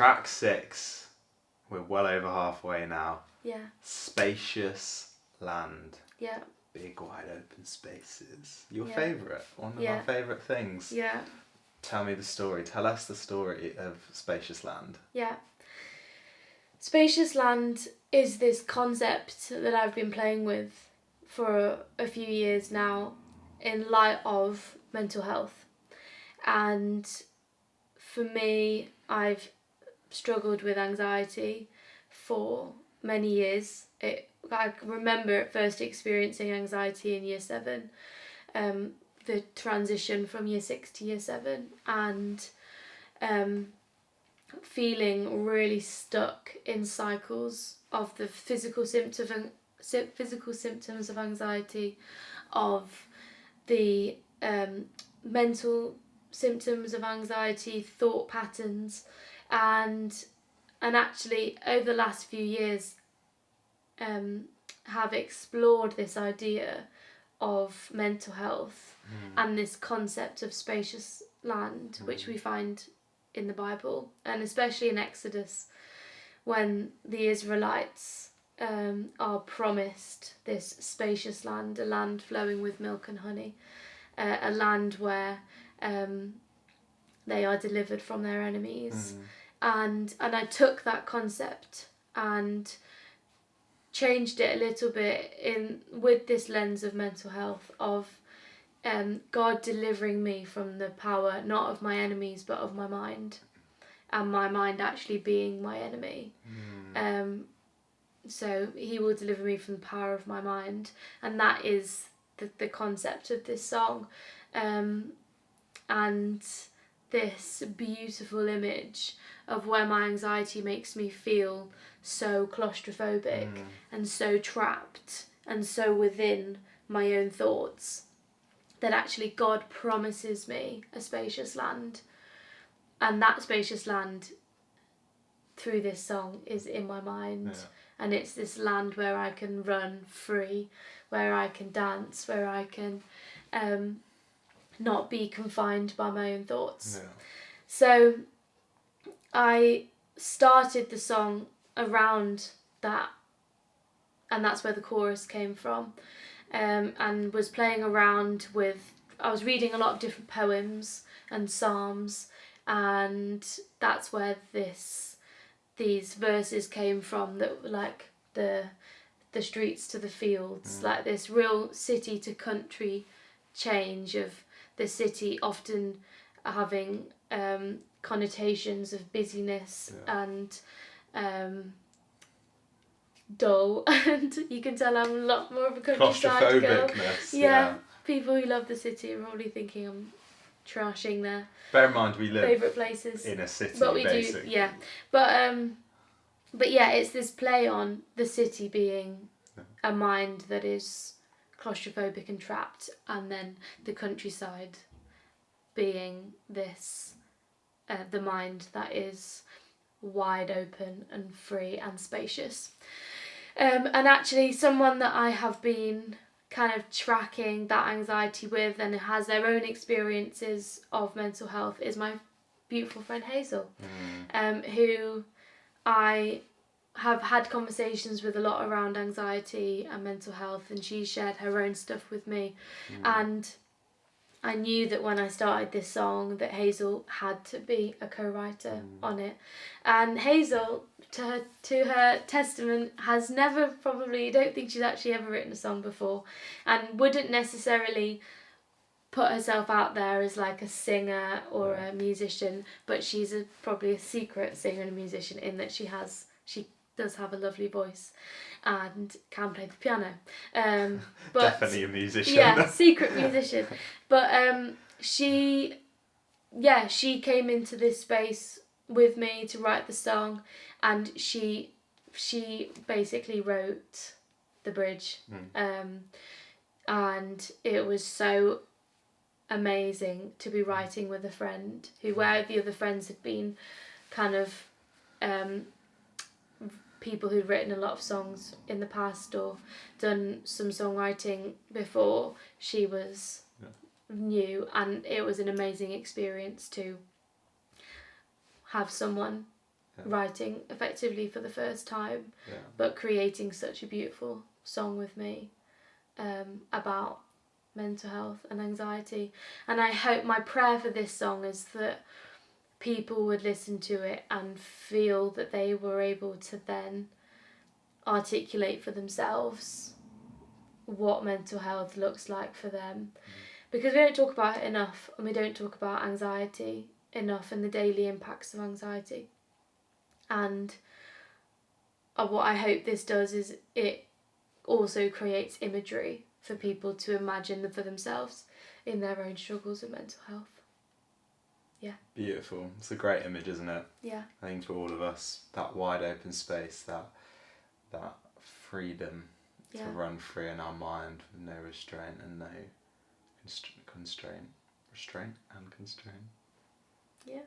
Track 6. We're well over halfway now. Yeah. Spacious land. Yeah. Big wide open spaces. Your Yeah. favourite. One of our favourite things. Yeah. Tell me the story. Tell us the story of Spacious land. Yeah. Spacious land is this concept that I've been playing with for a few years now in light of mental health. And for me, I've struggled with anxiety for many years. I remember at first experiencing anxiety in year 7, the transition from year 6 to year 7, and feeling really stuck in cycles of the physical symptoms of anxiety, of the mental symptoms of anxiety, thought patterns, and actually over the last few years have explored this idea of mental health and this concept of spacious land, which we find in the Bible, and especially in Exodus, when the Israelites are promised this spacious land, a land flowing with milk and honey, a land where they are delivered from their enemies. And I took that concept and changed it a little bit with this lens of mental health, of God delivering me from the power not of my enemies but of my mind, and my mind actually being my enemy. So he will deliver me from the power of my mind, and that is the concept of this song. And this beautiful image of where my anxiety makes me feel so claustrophobic and so trapped and so within my own thoughts, that actually God promises me a spacious land. And that spacious land through this song is in my mind. And it's this land where I can run free, where I can dance, where I can not be confined by my own thoughts. So I started the song around that, and that's where the chorus came from, and was playing around with, I was reading a lot of different poems and psalms, and that's where these verses came from, that were like the streets to the fields, like this real city to country change of the city often having connotations of busyness and dull, and you can tell I'm a lot more of a countryside girl. People who love the city are probably thinking I'm trashing their bear in mind we live favourite places in a city, but we basically. but yeah, it's this play on the city being a mind that is claustrophobic and trapped, and then the countryside being this the mind that is wide open and free and spacious. And actually someone that I have been kind of tracking that anxiety with and has their own experiences of mental health is my beautiful friend Hazel, who I have had conversations with a lot around anxiety and mental health, and she shared her own stuff with me. And I knew that when I started this song that Hazel had to be a co-writer on it. And Hazel, to her testament, has never probably, don't think she's actually ever written a song before, and wouldn't necessarily put herself out there as like a singer or a musician, but she's probably a secret singer and a musician, in that she does have a lovely voice and can play the piano. But definitely a musician. Yeah, secret musician. But she came into this space with me to write the song, and she basically wrote the bridge. And it was so amazing to be writing with a friend where the other friends had been kind of people who'd written a lot of songs in the past or done some songwriting before she was new, and it was an amazing experience to have someone writing effectively for the first time, but creating such a beautiful song with me about mental health and anxiety. And I hope, my prayer for this song is that people would listen to it and feel that they were able to then articulate for themselves what mental health looks like for them. Because we don't talk about it enough, and we don't talk about anxiety enough and the daily impacts of anxiety. And what I hope this does is it also creates imagery for people to imagine for themselves in their own struggles with mental health. Yeah. Beautiful. It's a great image, isn't it? Yeah. I think for all of us, that wide open space, that freedom to run free in our mind with no restraint and no constraint. Restraint and constraint. Yeah.